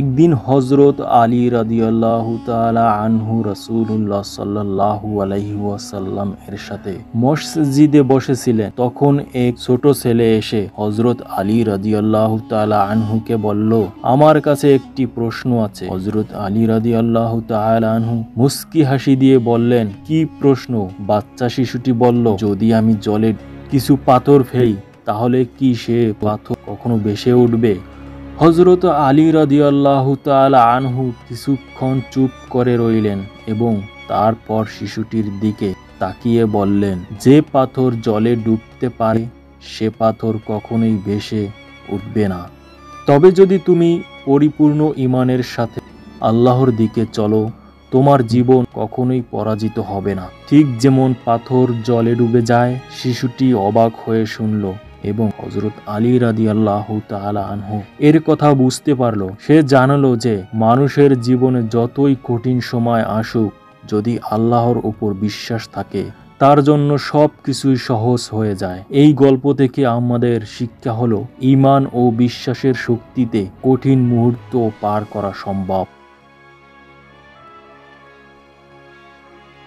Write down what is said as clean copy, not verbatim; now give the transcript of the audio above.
একদিন হযরত আলী রাদিয়াল্লাহু তাআলা আনহু রাসূলুল্লাহ সাল্লাল্লাহু আলাইহি ওয়াসাল্লাম এর সাথে মসজিদে বসেছিলেন। তখন এক ছোট ছেলে এসে হযরত আলী রাদিয়াল্লাহু তাআলা আনহুকে বলল, আমার কাছে একটি প্রশ্ন আছে। হযরত আলী রাদিয়াল্লাহু তাআলা আনহু মুস্কি হাসি দিয়ে বললেন, কি প্রশ্ন? বাচ্চা শিশুটি বলল, যদি আমি জলে কিছু পাথর ফেলি তাহলে কি সে পাথর কখনো ভেসে উঠবে? হযরত আলী রাদিয়াল্লাহু তাআলা আনহু কিছুক্ষণ চুপ করে রইলেন এবং তারপর শিশুটির দিকে তাকিয়ে বললেন, যে পাথর জলে ডুবতে পারে সে পাথর কখনোই ভেসে উঠবে না। তবে যদি তুমি পরিপূর্ণ ঈমানের সাথে আল্লাহর দিকে চলো, তোমার জীবন কখনোই পরাজিত হবে না। ঠিক যেমন পাথর জলে ডুবে যায়। শিশুটি অবাক হয়ে শুনল এবং হযরত আলী রাদিয়াল্লাহু তাআলা আনহু এর কথা বুঝতে পারল। সে জানল যে মানুষের জীবনে যতই কঠিন সময় আসুক, যদি আল্লাহর উপর বিশ্বাস থাকে তার জন্য সবকিছুই সহজ হয়ে যায়। এই গল্প থেকে আমাদের শিক্ষা হলো, ঈমান ও বিশ্বাসের শক্তিতে কঠিন মুহূর্ত পার করা সম্ভব।